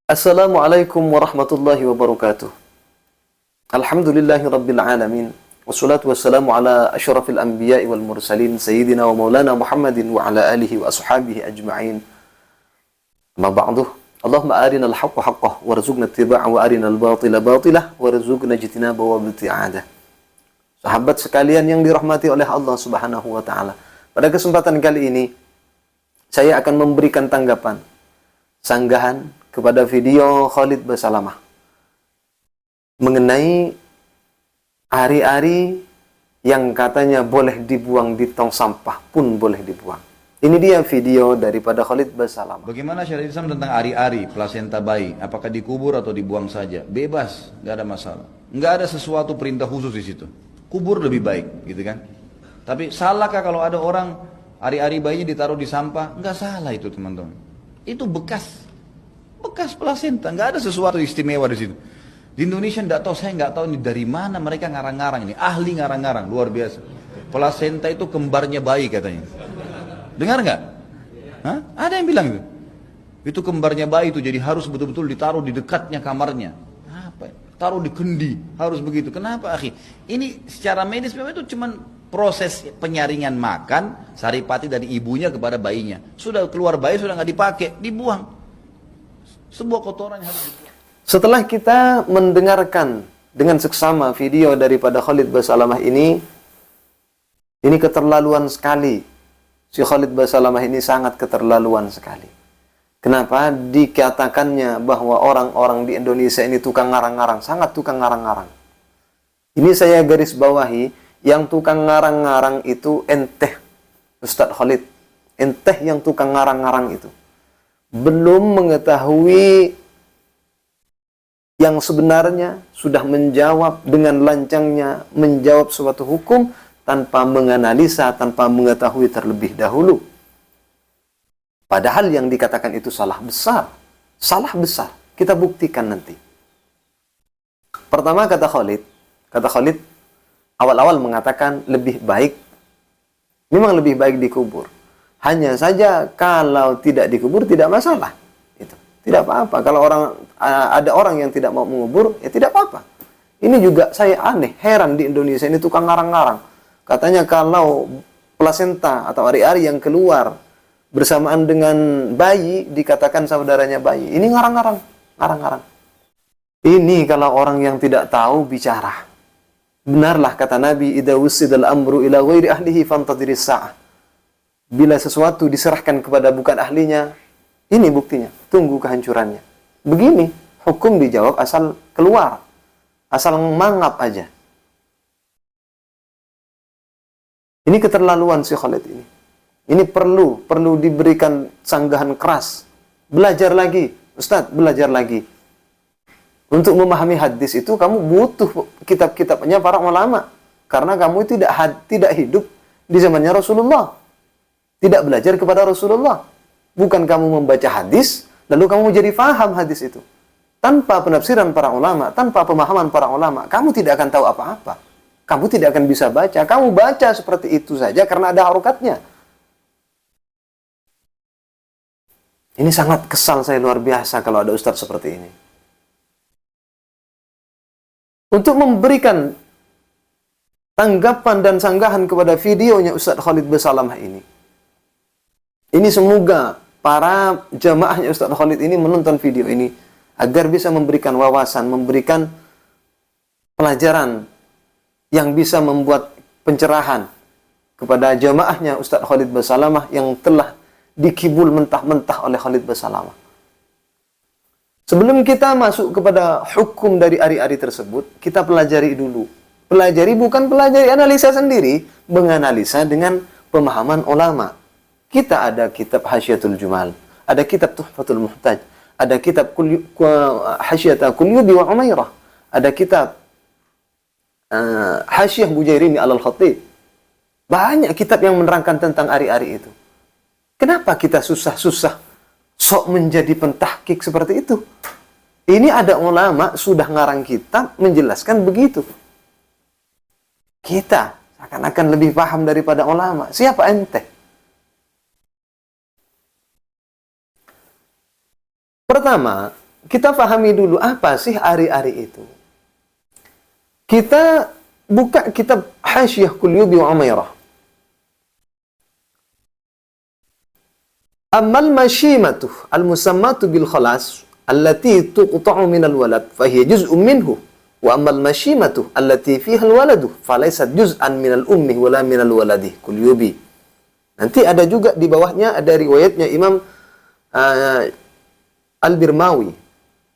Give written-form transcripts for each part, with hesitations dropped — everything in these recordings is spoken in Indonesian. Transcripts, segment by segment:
Assalamualaikum warahmatullahi wabarakatuh. Alhamdulillahi rabbil alamin. Wassalatu wassalamu ala asyrafil anbiya'i wal mursalin sayyidina wa maulana Muhammadin wa ala alihi wa ashabihi ajma'in. Amma ba'du. Allahumma arinal haqqa haqqah warzuqna ittiba'a wa arinal batila batilah warzuqna ijtinaba wa ibti'adah. Sahabat sekalian yang dirahmati oleh Allah Subhanahu wa taala. Pada kesempatan kali ini saya akan memberikan tanggapan sanggahan kepada video Khalid Basalamah mengenai ari-ari yang katanya boleh dibuang di tong sampah pun boleh dibuang. Ini dia video daripada Khalid Basalamah. Bagaimana syariat Islam tentang ari-ari, plasenta bayi? Apakah dikubur atau dibuang saja? Bebas, nggak ada masalah. Nggak ada sesuatu perintah khusus di situ. Kubur lebih baik, gitu kan? Tapi salahkah kalau ada orang ari-ari bayinya ditaruh di sampah? Nggak salah itu, teman-teman. Itu bekas plasenta, nggak ada sesuatu istimewa di situ. Di Indonesia saya nggak tahu ini dari mana mereka ngarang-ngarang ini, ahli ngarang-ngarang luar biasa. Plasenta itu kembarnya bayi katanya. Dengar nggak? Hah? Ada yang bilang itu. Itu kembarnya bayi itu, jadi harus betul-betul ditaruh di dekatnya kamarnya. Apa? Taruh di kendi, harus begitu. Kenapa, akhi? Ini secara medis memang itu cuman proses penyaringan makan saripati dari ibunya kepada bayinya. Sudah keluar bayi, sudah nggak dipakai, dibuang. Sebuah kotoran yang harus dibuang. Setelah kita mendengarkan dengan seksama video daripada Khalid Basalamah ini keterlaluan sekali. Si Khalid Basalamah ini sangat keterlaluan sekali. Kenapa? Dikatakannya bahwa orang-orang di Indonesia ini tukang ngarang-ngarang, sangat tukang ngarang-ngarang. Ini saya garis bawahi, yang tukang ngarang-ngarang itu enteh, Ustadz Khalid. Enteh yang tukang ngarang-ngarang itu. Belum mengetahui yang sebenarnya, sudah menjawab dengan lancangnya, menjawab suatu hukum tanpa menganalisa, tanpa mengetahui terlebih dahulu. Padahal yang dikatakan itu salah besar. Salah besar. Kita buktikan nanti. Pertama kata Khalid awal-awal mengatakan lebih baik, memang lebih baik dikubur. Hanya saja kalau tidak dikubur tidak masalah. Itu tidak apa-apa. Kalau ada orang yang tidak mau mengubur, ya tidak apa-apa. Ini juga saya aneh, heran di Indonesia ini tukang ngarang-ngarang. Katanya kalau plasenta atau ari-ari yang keluar bersamaan dengan bayi dikatakan saudaranya bayi. Ini ngarang-ngarang, ngarang-ngarang. Ini kalau orang yang tidak tahu bicara. Benarlah kata Nabi, idza wussidal amru ila ghairi ahlihi fantadhiris sa'ah. Bila sesuatu diserahkan kepada bukan ahlinya, ini buktinya, tunggu kehancurannya. Begini, hukum dijawab asal keluar, asal mangap aja. Ini keterlaluan si Khalid ini. Ini perlu diberikan sanggahan keras. Belajar lagi, Ustadz, belajar lagi. Untuk memahami hadis itu kamu butuh kitab-kitabnya para ulama, karena kamu tidak hidup di zamannya Rasulullah. Tidak belajar kepada Rasulullah. Bukan kamu membaca hadis, lalu kamu jadi faham hadis itu. Tanpa penafsiran para ulama, tanpa pemahaman para ulama, kamu tidak akan tahu apa-apa. Kamu tidak akan bisa baca. Kamu baca seperti itu saja karena ada harokatnya. Ini sangat kesal saya luar biasa kalau ada ustadz seperti ini. Untuk memberikan tanggapan dan sanggahan kepada videonya Ustadz Khalid Basalamah ini. Ini semoga para jamaahnya Ustadz Khalid ini menonton video ini agar bisa memberikan wawasan, memberikan pelajaran yang bisa membuat pencerahan kepada jamaahnya Ustadz Khalid Basalamah yang telah dikibul mentah-mentah oleh Khalid Basalamah. Sebelum kita masuk kepada hukum dari ari-ari tersebut, kita pelajari dulu. Pelajari bukan pelajari analisa sendiri, menganalisa dengan pemahaman ulama. Kita ada kitab Hasyiatul Jumal, ada kitab Tuhfatul Muhtaj, ada kitab Hasyiata Kulyubi wa Umairah, ada kitab Hasyiah Bujairini alal Khatib. Banyak kitab yang menerangkan tentang ari-ari itu. Kenapa kita susah-susah sok menjadi pentahkik seperti itu? Ini ada ulama sudah ngarang kitab menjelaskan begitu. Kita akan lebih paham daripada ulama. Siapa ente? Pertama, kita pahami dulu apa sih ari-ari itu. Kita buka kitab Hasyiyah Qulyubi wa Umairah. Ammal mashimatu al-musammatu bil khalas allati tuqta'u min al-walad fahiya juz'un minhu wa ammal mashimatu allati fiha al-waladu falaysat juz'an min al-ummi wala min al-waladi. Qulyubi. Nanti ada juga di bawahnya ada riwayatnya Imam Al-Birmawi.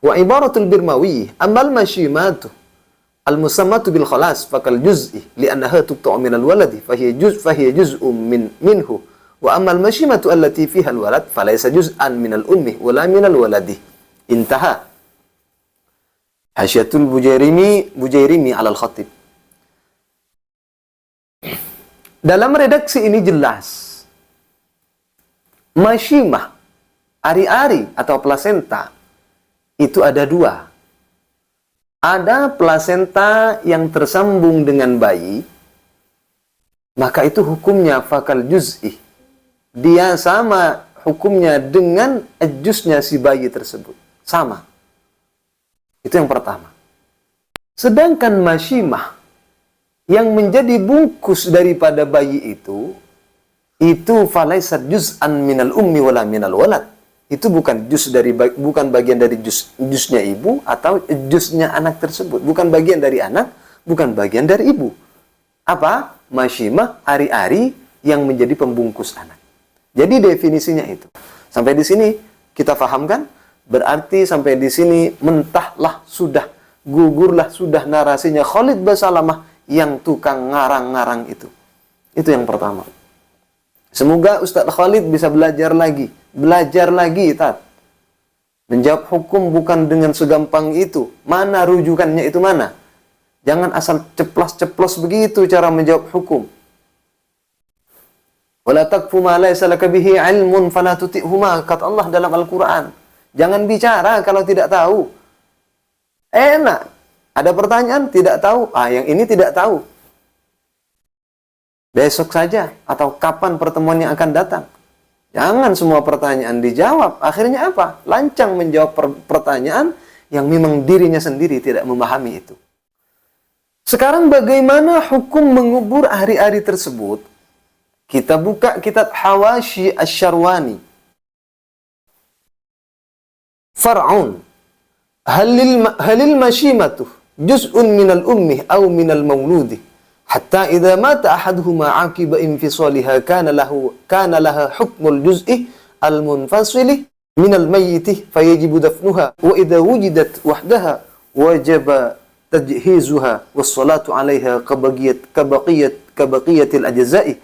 Wa ibaratul Birmawi ammal mashimatu al-musammatu bil khalas fakal juz'i li'annaha tuqta'u min al-waladi fahiya juz'un minhu wa ammal mashimatu allati fiha al-walad falaysa juz'an min al-ummi wala min al-waladi. Intaha. Hasyiatul Bujairimi ala al-Khatib. Dalam redaksi ini jelas mashimah, ari-ari atau plasenta itu ada dua. Ada plasenta yang tersambung dengan bayi, maka itu hukumnya fakal juz'i. Dia sama hukumnya dengan juznya si bayi tersebut. Sama. Itu yang pertama. Sedangkan mashimah yang menjadi bungkus daripada bayi itu falaisat juz'an minal ummi wala minal walad. Itu bukan bukan bagian dari juznya ibu atau juznya anak tersebut. Bukan bagian dari anak, bukan bagian dari ibu. Apa? Mashimah, ari-ari yang menjadi pembungkus anak. Jadi definisinya itu. Sampai di sini kita pahamkan, berarti sampai di sini mentahlah sudah, gugurlah sudah narasinya Khalid Basalamah yang tukang ngarang-ngarang itu. Itu yang pertama. Semoga Ustadz Khalid bisa belajar lagi, Tat. Menjawab hukum bukan dengan segampang itu. Mana rujukannya itu mana? Jangan asal ceplos-ceplos begitu cara menjawab hukum. Wala taqfu ma laysa laka bihi ilmun fala tuti'huma, kata Allah dalam Al-Qur'an. Jangan bicara kalau tidak tahu. Enak. Ada pertanyaan tidak tahu. Yang ini tidak tahu. Besok saja atau kapan pertemuan yang akan datang. Jangan semua pertanyaan dijawab. Akhirnya apa? Lancang menjawab pertanyaan yang memang dirinya sendiri tidak memahami itu. Sekarang bagaimana hukum mengubur ari-ari tersebut? Kita buka kitab Hawashi Asy-Syarwani. Far'un. Halil mashimatu juz'un minal ummi aw minal mawludi. Hatta idza mata ahaduhuma aqiba infisaliha kana laha hukmul juz'i al-munfasili minal mayyiti fayajibu dafnuha wa idza wujidat wahdaha wajaba tajhizuha was-salatu 'alayha kabaqiyatil ajza'i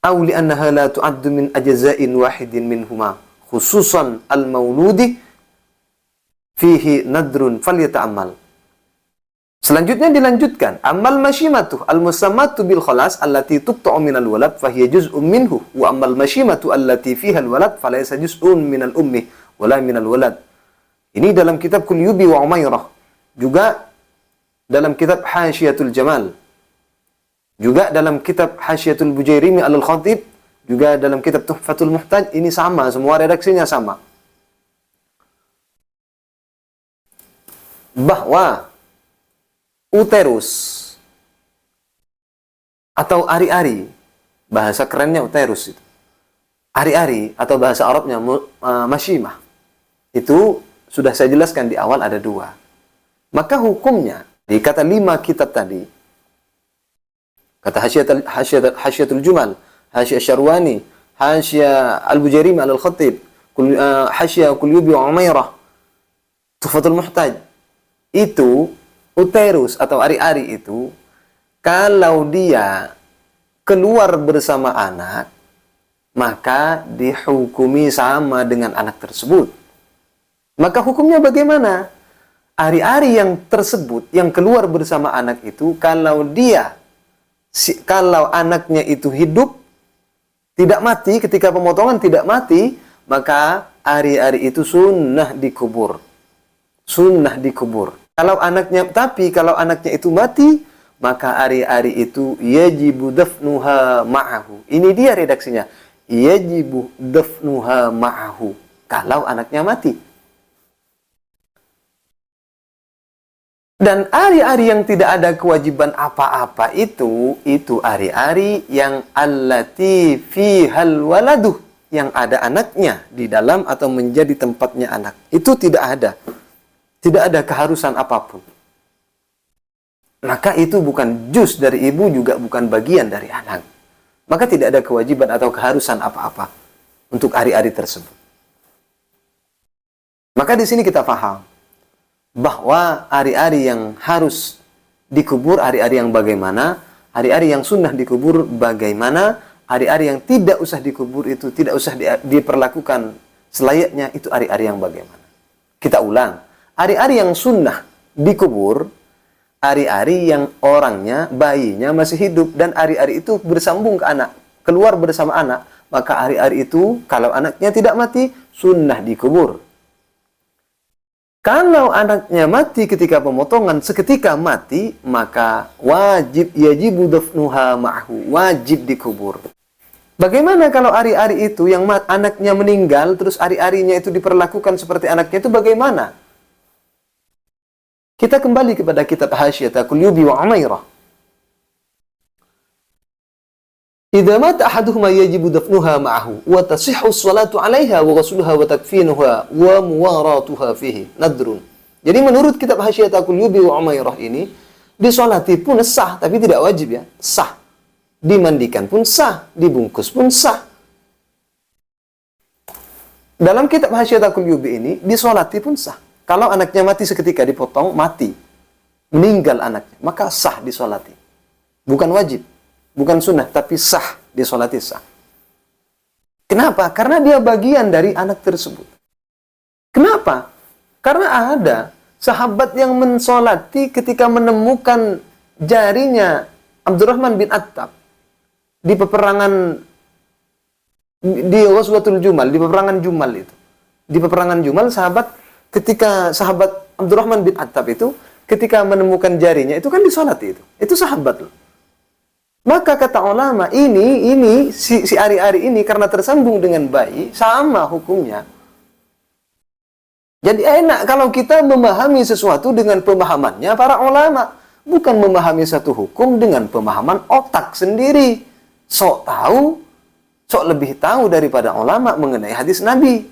aw li'annaha la tu'addu min ajza'in wahidin minhuma khususan al-mauludi fihi nadrun falyata'ammal. Selanjutnya dilanjutkan, amal mashimatu al-musammatu bil khalas allati tuqta'u minal walad fahiya juz'un minhu wa amal mashimatu allati fiha al-walad falaysa juz'un minal ummi wala minal walad. Ini dalam kitab Qulyubi wa Umairah, juga dalam kitab Hasyiatul Jamal, juga dalam kitab Hasyiatul Bujairimi al-Khatib, juga dalam kitab Tuhfatul Muhtaj. Ini sama, semua redaksinya sama. Bahwa uterus atau ari-ari, bahasa kerennya uterus itu. Ari-ari atau bahasa Arabnya mashimah. Itu sudah saya jelaskan di awal ada dua. Maka hukumnya di kata 5 kitab tadi, kata Hasyiatul Jumal, Hasyiyah Syarwani, Hasyiyah Al-Bujairimi Al-Khatib, Hasyiyah Qulyubi wa Umairah, Tuhfatul Muhtaj, itu uterus atau ari-ari itu kalau dia keluar bersama anak, maka dihukumi sama dengan anak tersebut. Maka hukumnya bagaimana? Ari-ari yang tersebut yang keluar bersama anak itu, kalau anaknya itu hidup, tidak mati ketika pemotongan, tidak mati, maka ari-ari itu sunnah dikubur. Sunnah dikubur. Kalau anaknya itu mati, maka ari-ari itu yajibu dafnuha ma'ahu. Ini dia redaksinya. Yajibu dafnuha ma'ahu. Kalau anaknya mati. Dan ari-ari yang tidak ada kewajiban apa-apa itu ari-ari yang allati fihal waladuh, yang ada anaknya di dalam atau menjadi tempatnya anak. Itu tidak ada. Tidak ada keharusan apapun. Maka itu bukan juz dari ibu, juga bukan bagian dari anak. Maka tidak ada kewajiban atau keharusan apa-apa untuk ari-ari tersebut. Maka di sini kita paham bahwa ari-ari yang harus dikubur, ari-ari yang bagaimana, ari-ari yang sunnah dikubur bagaimana, ari-ari yang tidak usah dikubur itu tidak usah diperlakukan selayaknya, itu ari-ari yang bagaimana. Kita ulang, ari-ari yang sunnah dikubur, ari-ari yang orangnya, bayinya masih hidup, dan ari-ari itu bersambung ke anak, keluar bersama anak, maka ari-ari itu kalau anaknya tidak mati, sunnah dikubur. Kalau anaknya mati ketika pemotongan, seketika mati, maka yajibu dafnuha ma'hu, wajib dikubur. Bagaimana kalau ari-ari itu yang anaknya meninggal, terus ari-arinya itu diperlakukan seperti anaknya, itu bagaimana? Kita kembali kepada kitab Hasyiatul Qulubi wa Umairah. Idza mata ahaduhuma yajibu dafnuha ma'ahu wa tasihhu as-salatu 'alaiha wa ghusluha wa takfinuha wa muwaratuha fihi nadrun. Jadi menurut kitab Hasyiatul Qulubi wa Umairah ini, disolati pun sah, tapi tidak wajib ya, sah. Dimandikan pun sah, dibungkus pun sah. Dalam kitab Hasyiatul Qulubi ini, disolati pun sah. Kalau anaknya mati seketika dipotong, mati, meninggal anaknya, maka sah disolati. Bukan wajib. Bukan sunnah, tapi sah, disolati sah. Kenapa? Karena dia bagian dari anak tersebut. Kenapa? Karena ada sahabat yang mensolati ketika menemukan jarinya Abdurrahman bin Attab di peperangan di Ghazwatul Jumal, di peperangan Jumal itu. Di peperangan Jumal, ketika sahabat Abdurrahman bin Attab itu, ketika menemukan jarinya, itu kan disolati itu. Itu sahabat loh. Maka kata ulama, si ari-ari ini karena tersambung dengan bayi, sama hukumnya. Jadi enak kalau kita memahami sesuatu dengan pemahamannya para ulama. Bukan memahami satu hukum dengan pemahaman otak sendiri. Sok tahu, sok lebih tahu daripada ulama mengenai hadis Nabi.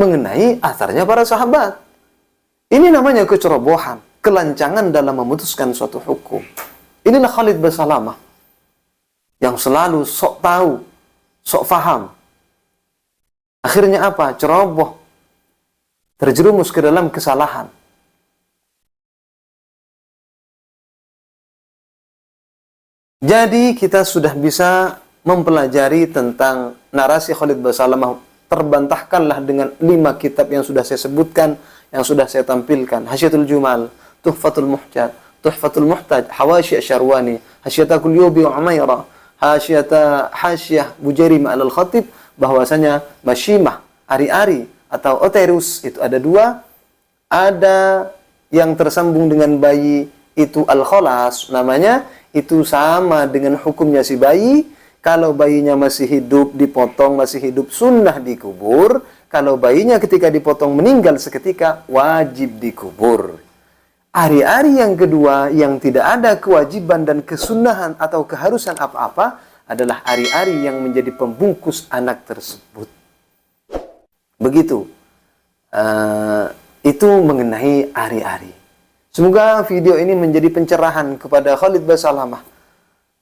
Mengenai asarnya para sahabat. Ini namanya kecerobohan, kelancangan dalam memutuskan suatu hukum. Inilah Khalid bin Salamah, yang selalu sok tahu, sok faham. Akhirnya apa? Ceroboh. Terjerumus ke dalam kesalahan. Jadi kita sudah bisa mempelajari tentang narasi Khalid bin Salamah. Terbantahkanlah dengan 5 kitab yang sudah saya sebutkan, yang sudah saya tampilkan. Hasyiatul Jumal, Tuhfatul Muhtaj, Tuhfatul Muhtaj, Hawasyi Syarwani, Hasyiatul Qulubi wa Umairah, Hasyiyah Bujairi Ma'al Khatib, bahwasanya masyimah, ari-ari atau oterus itu ada 2. Ada yang tersambung dengan bayi, itu al-kholas namanya, itu sama dengan hukumnya si bayi. Kalau bayinya masih hidup, dipotong masih hidup, sunnah dikubur. Kalau bayinya ketika dipotong meninggal seketika, wajib dikubur. Ari-ari yang kedua yang tidak ada kewajiban dan kesunahan atau keharusan apa-apa adalah ari-ari yang menjadi pembungkus anak tersebut. Begitu. Itu mengenai ari-ari. Semoga video ini menjadi pencerahan kepada Khalid bin Salamah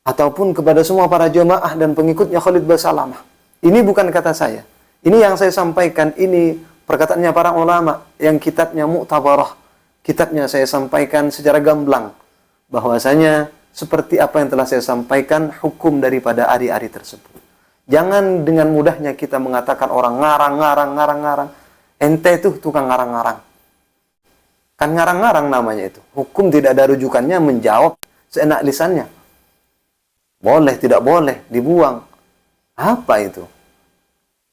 ataupun kepada semua para jamaah dan pengikutnya Khalid bin Salamah. Ini bukan kata saya. Ini yang saya sampaikan, ini perkataannya para ulama yang kitabnya Mu'tabarah. Kitabnya saya sampaikan secara gamblang, bahwasanya seperti apa yang telah saya sampaikan hukum daripada ari-ari tersebut. Jangan dengan mudahnya kita mengatakan orang ngarang. Ente tuh tukang ngarang-ngarang. Kan ngarang-ngarang namanya itu. Hukum tidak ada rujukannya, menjawab seenak lisannya. Boleh, tidak boleh, dibuang. Apa itu?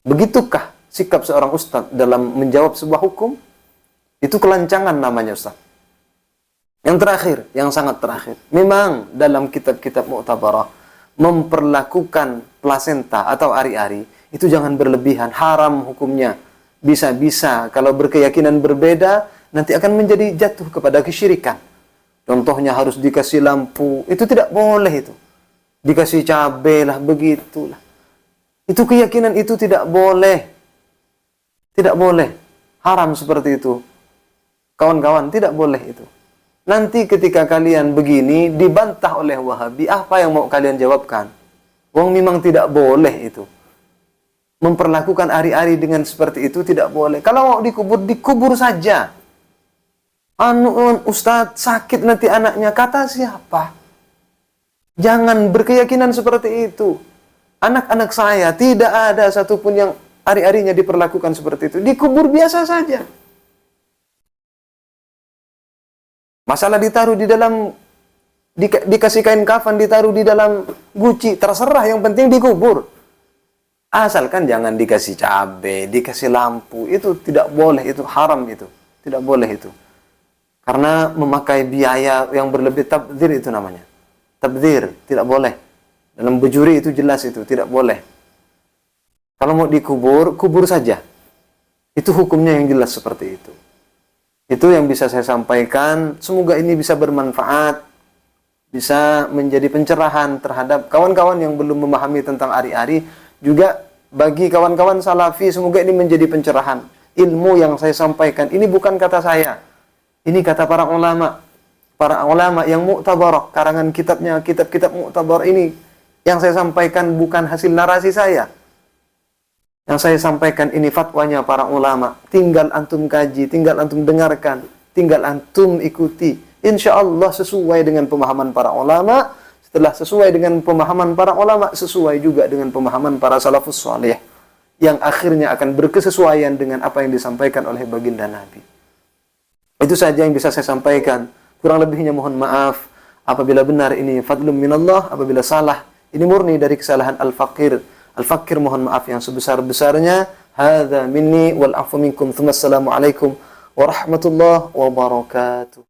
Begitukah sikap seorang ustadz dalam menjawab sebuah hukum? Itu kelancangan namanya, Ustaz. Yang terakhir, yang sangat terakhir. Memang dalam kitab-kitab Mu'tabarah memperlakukan plasenta atau ari-ari itu jangan berlebihan, haram hukumnya. Bisa-bisa kalau berkeyakinan berbeda nanti akan menjadi jatuh kepada kesyirikan. Contohnya harus dikasih lampu, itu tidak boleh itu. Dikasih cabai lah, begitulah. Itu keyakinan itu tidak boleh. Tidak boleh. Haram seperti itu. Kawan-kawan, tidak boleh itu. Nanti ketika kalian begini, dibantah oleh Wahabi, apa yang mau kalian jawabkan? Wong memang tidak boleh itu. Memperlakukan ari-ari dengan seperti itu tidak boleh. Kalau mau dikubur, dikubur saja. Ustadz sakit nanti anaknya, kata siapa? Jangan berkeyakinan seperti itu. Anak-anak saya tidak ada satupun yang ari-arinya diperlakukan seperti itu. Dikubur biasa saja. Masalah ditaruh di dalam, dikasih kain kafan, ditaruh di dalam guci, terserah, yang penting dikubur. Asalkan jangan dikasih cabai, dikasih lampu, itu tidak boleh, itu haram itu. Tidak boleh itu. Karena memakai biaya yang berlebih, tabdzir itu namanya. Tabdzir, tidak boleh. Dalam bejuri itu jelas itu, tidak boleh. Kalau mau dikubur, kubur saja. Itu hukumnya yang jelas seperti itu. Itu yang bisa saya sampaikan. Semoga ini bisa bermanfaat, bisa menjadi pencerahan terhadap kawan-kawan yang belum memahami tentang ari-ari. Juga bagi kawan-kawan salafi, semoga ini menjadi pencerahan. Ilmu yang saya sampaikan, ini bukan kata saya. Ini kata para ulama. Para ulama yang mu'tabar, karangan kitabnya, kitab-kitab mu'tabar ini. Yang saya sampaikan bukan hasil narasi saya. Yang saya sampaikan ini fatwanya para ulama. Tinggal antum kaji, tinggal antum dengarkan, tinggal antum ikuti. Insya Allah sesuai dengan pemahaman para ulama. Setelah sesuai dengan pemahaman para ulama, sesuai juga dengan pemahaman para salafus salih. Yang akhirnya akan berkesesuaian dengan apa yang disampaikan oleh baginda Nabi. Itu saja yang bisa saya sampaikan. Kurang lebihnya mohon maaf. Apabila benar ini fadlun minallah, apabila salah ini murni dari kesalahan al-faqir. Al-faqir mohon maaf yang sebesar-besarnya. Hadza minni wal afu minkum. Assalamualaikum warahmatullahi wabarakatuh.